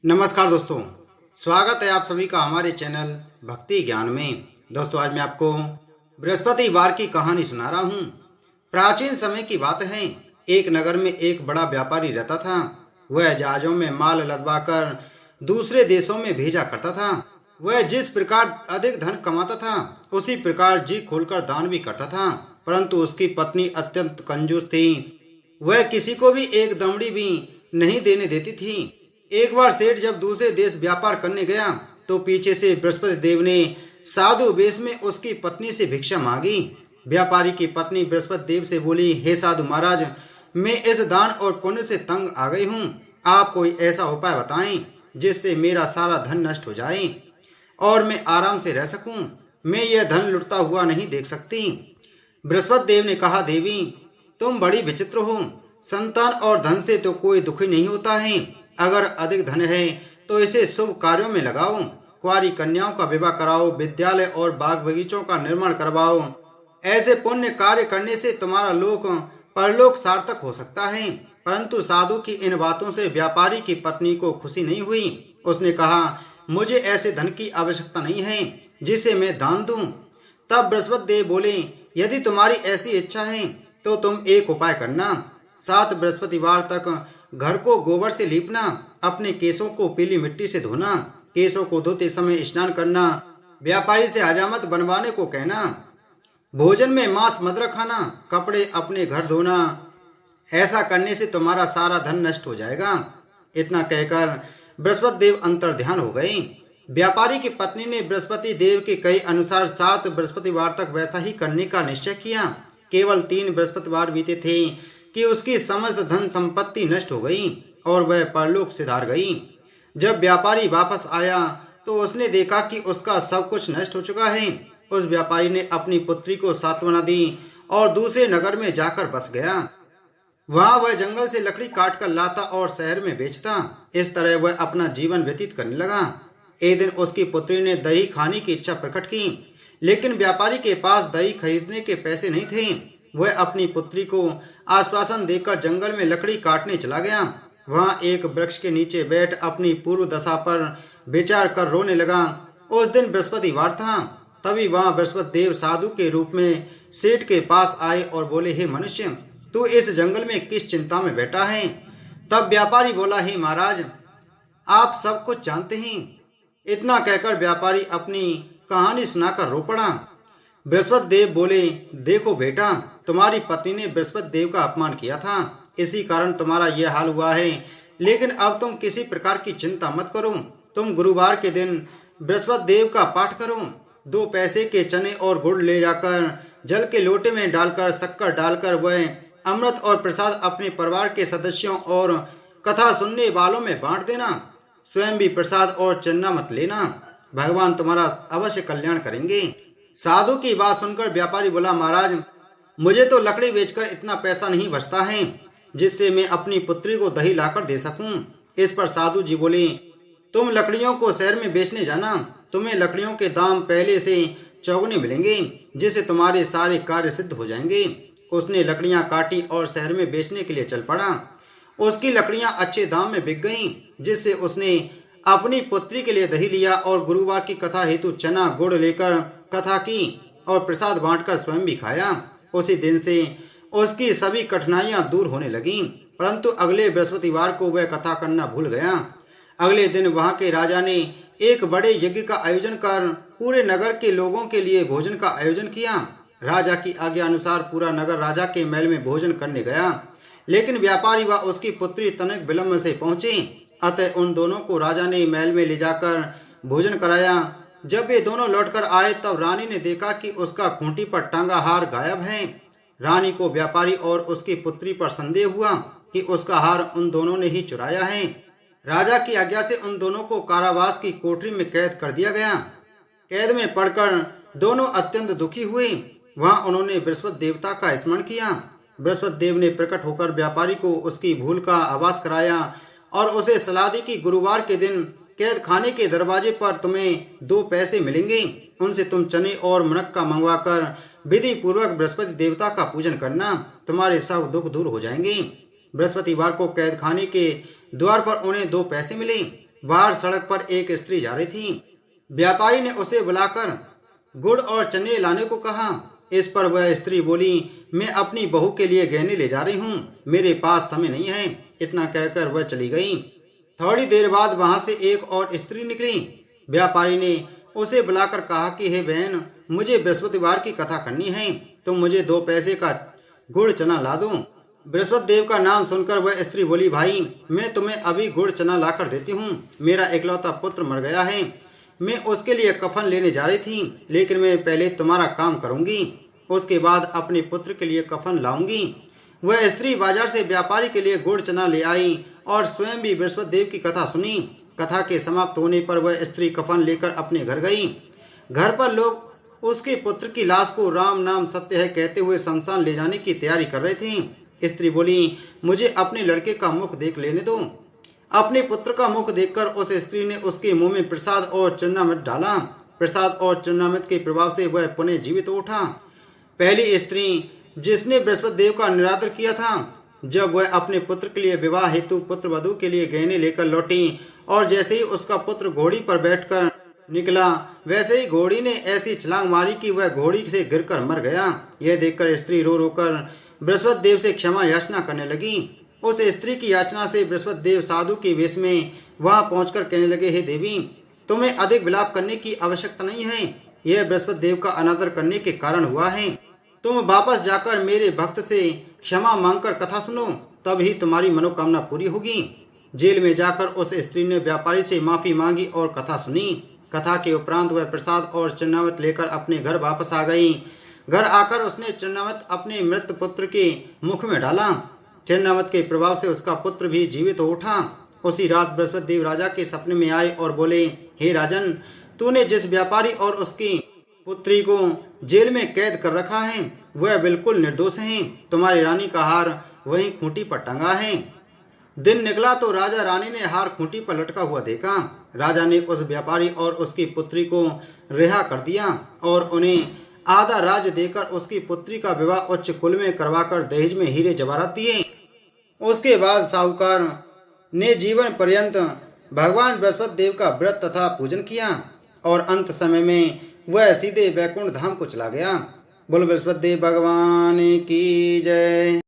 नमस्कार दोस्तों, स्वागत है आप सभी का हमारे चैनल भक्ति ज्ञान में। दोस्तों, आज मैं आपको बृहस्पतिवार की कहानी सुना रहा हूँ। प्राचीन समय की बात है। एक नगर में एक बड़ा व्यापारी रहता था। वह जहाजों में माल लदवाकर दूसरे देशों में भेजा करता था। वह जिस प्रकार अधिक धन कमाता था, उसी प्रकार जी खोलकर दान भी करता था। परंतु उसकी पत्नी अत्यंत कंजूस थी। वह किसी को भी एक दमड़ी भी नहीं देने देती थी। एक बार सेठ जब दूसरे देश व्यापार करने गया तो पीछे से बृहस्पति देव ने साधु वेश में उसकी पत्नी से भिक्षा मांगी। व्यापारी की पत्नी बृहस्पति देव से बोली, हे साधु महाराज, मैं इस दान और पुण्य से तंग आ गई हूँ। आप कोई ऐसा उपाय बताएं जिससे मेरा सारा धन नष्ट हो जाए और मैं आराम से रह सकूं। मैं यह धन लुटता हुआ नहीं देख सकती। बृहस्पति देव ने कहा, देवी, तुम बड़ी विचित्र हो। संतान और धन से तो कोई दुखी नहीं होता है। अगर अधिक धन है तो इसे शुभ कार्यों में लगाओ। कुंवारी कन्याओं का विवाह कराओ, विद्यालय और बाग बगीचों का निर्माण करवाओ। ऐसे पुण्य कार्य करने से तुम्हारा लोक परलोक सार्थक हो सकता है। परंतु साधु की इन बातों से व्यापारी की पत्नी को खुशी नहीं हुई। उसने कहा, मुझे ऐसे धन की आवश्यकता नहीं है जिसे मैं दान दूं। तब बृहस्पति देव बोले, यदि तुम्हारी ऐसी इच्छा है तो तुम एक उपाय करना। 7 बृहस्पतिवार तक घर को गोबर से लीपना, अपने केशों को पीली मिट्टी से धोना, केशों को धोते समय स्नान करना, व्यापारी से हजामत बनवाने को कहना, भोजन में मांस मदिरा खाना, कपड़े अपने घर धोना। ऐसा करने से तुम्हारा सारा धन नष्ट हो जाएगा। इतना कहकर बृहस्पति देव अंतर ध्यान हो गए। व्यापारी की पत्नी ने बृहस्पति देव के कहे अनुसार 7 बृहस्पतिवार तक वैसा ही करने का निश्चय किया। केवल 3 बृहस्पतिवार बीते थे कि उसकी समस्त धन संपत्ति नष्ट हो गई और वह परलोक सिधार गई। जब व्यापारी वापस आया तो उसने देखा कि उसका सब कुछ नष्ट हो चुका है। उस व्यापारी ने अपनी पुत्री को सांत्वना दी और दूसरे नगर में जाकर बस गया। वहां वह जंगल से लकड़ी काट कर लाता और शहर में बेचता। इस तरह वह अपना जीवन व्यतीत करने लगा। एक दिन उसकी पुत्री ने दही खाने की इच्छा प्रकट की, लेकिन व्यापारी के पास दही खरीदने के पैसे नहीं थे। वह अपनी पुत्री को आश्वासन देकर जंगल में लकड़ी काटने चला गया। वहां एक वृक्ष के नीचे बैठ अपनी पूर्व दशा पर विचार कर रोने लगा। उस दिन बृहस्पतिवार था। तभी वहां बृहस्पति देव साधु के रूप में सेठ के पास आए और बोले, हे मनुष्य, तू इस जंगल में किस चिंता में बैठा है? तब व्यापारी बोला, हे महाराज, आप सब कुछ जानते हैं। इतना कहकर व्यापारी अपनी कहानी सुनाकर रो पड़ा। बृहस्पति देव बोले, देखो बेटा, तुम्हारी पत्नी ने बृहस्पति देव का अपमान किया था, इसी कारण तुम्हारा यह हाल हुआ है। लेकिन अब तुम किसी प्रकार की चिंता मत करो। तुम गुरुवार के दिन बृहस्पति देव का पाठ करो। 2 पैसे के चने और गुड़ ले जाकर जल के लोटे में डालकर शक्कर डालकर वह अमृत और प्रसाद अपने परिवार के सदस्यों और कथा सुनने वालों में बांट देना। स्वयं भी प्रसाद और चन्ना मत लेना। भगवान तुम्हारा अवश्य कल्याण करेंगे। साधु की बात सुनकर व्यापारी बोला, महाराज, मुझे तो लकड़ी बेचकर इतना पैसा नहीं बचता है जिससे मैं अपनी पुत्री को दही लाकर दे सकूं। इस पर साधु जी बोले, तुम लकड़ियों को शहर में बेचने जाना। तुम्हें लकड़ियों के दाम पहले से चौगुने मिलेंगे, जिससे तुम्हारे सारे कार्य सिद्ध हो जाएंगे। उसने लकड़ियां काटी और शहर में बेचने के लिए चल पड़ा। उसकी लकड़ियां अच्छे दाम में बिक गईं, जिससे उसने अपनी पुत्री के लिए दही लिया और गुरुवार की कथा हेतु चना गुड़ लेकर कथा की और प्रसाद बांटकर स्वयं भी खाया। उसी दिन से उसकी सभी कठिनाइयां दूर होने लगीं। परंतु अगले बृहस्पतिवार को वह कथा करना भूल गया। अगले दिन वहां के राजा ने एक बड़े यज्ञ का आयोजन कर पूरे नगर के लोगों के लिए भोजन का आयोजन किया। राजा की आज्ञा अनुसार पूरा नगर राजा के महल में भोजन करने गया, लेकिन व्यापारी व उसकी पुत्री तनिक विलंब से पहुंचे। अतः उन दोनों को राजा ने महल में ले जाकर भोजन कराया। जब वे दोनों लौटकर आए तब रानी ने देखा कि उसका खूंटी पर टांगा हार गायब है। रानी को व्यापारी और उसकी पुत्री पर संदेह हुआ कि उसका हार उन दोनों ने ही चुराया है। राजा की आज्ञा से उन दोनों को कारावास की कोठरी में कैद कर दिया गया। कैद में पड़कर दोनों अत्यंत दुखी हुए। वहां उन्होंने बृहस्पति देवता का स्मरण किया। बृहस्पति देव ने प्रकट होकर व्यापारी को उसकी भूल का आभास कराया और उसे सलाह दी कि गुरुवार के दिन कैद खाने के दरवाजे पर तुम्हें 2 पैसे मिलेंगे। उनसे तुम चने और मुनक्का मंगवाकर विधि पूर्वक बृहस्पति देवता का पूजन करना। तुम्हारे सब दुख दूर हो जाएंगे। बृहस्पतिवार को कैद खाने के द्वार पर उन्हें 2 पैसे मिले। बाहर सड़क पर एक स्त्री जा रही थी। व्यापारी ने उसे बुलाकर गुड़ और चने लाने को कहा। इस पर वह स्त्री बोली, मैं अपनी बहू के लिए गहने ले जा रही हूँ, मेरे पास समय नहीं है। इतना कहकर वह चली गई। थोड़ी देर बाद वहां से एक और स्त्री निकली। व्यापारी ने उसे बुलाकर कहा कि हे बहन, मुझे बृहस्पतिवार की कथा करनी है, तुम मुझे 2 पैसे का गुड़ चना ला दो। बृहस्पति देव का नाम सुनकर वह स्त्री बोली, भाई मैं तुम्हें अभी गुड़ चना लाकर देती हूँ। मेरा इकलौता पुत्र मर गया है, मैं उसके लिए कफन लेने जा रही थी, लेकिन मैं पहले तुम्हारा काम करूंगी, उसके बाद अपने पुत्र के लिए कफन लाऊंगी। वह स्त्री बाजार से व्यापारी के लिए गुड़ चना ले आई और स्वयं भी बृहस्पति देव की कथा सुनी। कथा के समाप्त होने पर वह स्त्री कफन लेकर अपने घर गई। घर पर लोग उसके पुत्र की लाश को राम नाम सत्य है कहते हुए शमशान ले जाने की तैयारी कर रहे थे। स्त्री बोली, मुझे अपने लड़के का मुख देख लेने दो। अपने पुत्र का मुख देखकर उस स्त्री ने उसके मुंह में प्रसाद और चन्नामृत डाला। प्रसाद और चन्नामृत के प्रभाव से वह पुनः जीवित उठा। पहली स्त्री जिसने बृहस्पति देव का निरादर किया था, जब वह अपने पुत्र के लिए विवाह हेतु पुत्र वधू के लिए गहने लेकर लौटी और जैसे ही उसका पुत्र घोड़ी पर बैठकर निकला, वैसे ही घोड़ी ने ऐसी छलांग मारी कि वह घोड़ी से गिरकर मर गया। यह देखकर स्त्री रो रो कर बृहस्पति देव से क्षमा याचना करने लगी। उस स्त्री की याचना से बृहस्पति देव साधु के वेश में वहां पहुंचकर कहने लगे, हे देवी, तुम्हें अधिक विलाप करने की आवश्यकता नहीं है, यह बृहस्पति देव का अनादर करने के कारण हुआ है। तुम वापस जाकर मेरे भक्त से क्षमा मांगकर कथा सुनो, तब ही तुम्हारी मनोकामना पूरी होगी। जेल में जाकर उस स्त्री ने व्यापारी से माफी मांगी और कथा सुनी। कथा के उपरांत वह प्रसाद और चन्नामृत लेकर अपने घर वापस आ गई। घर आकर उसने चन्नामृत अपने मृत पुत्र के मुख में डाला। चन्नामृत के प्रभाव से उसका पुत्र भी जीवित हो उठा। उसी रात बृहस्पति देव राजा के सपने में आए और बोले, हे राजन, तूने जिस व्यापारी और उसकी पुत्री को जेल में कैद कर रखा है वह बिल्कुल निर्दोष हैं। तुम्हारी रानी का हार वहीं खूंटी पर टंगा है। दिन निकला तो राजा रानी ने हार खूंटी पर लटका हुआ देखा। राजा ने उस व्यापारी और उसकी पुत्री को रिहा कर दिया और उन्हें आधा राज्य देकर उसकी पुत्री का विवाह उच्च कुल में करवाकर दहेज में हीरे जवाहरात दिए। उसके बाद साहूकार ने जीवन पर्यंत भगवान बृहस्पति देव का व्रत तथा पूजन किया और अंत समय में वह सीधे वैकुंठ धाम को चला गया। बोलो बृहस्पति देव भगवान की जय।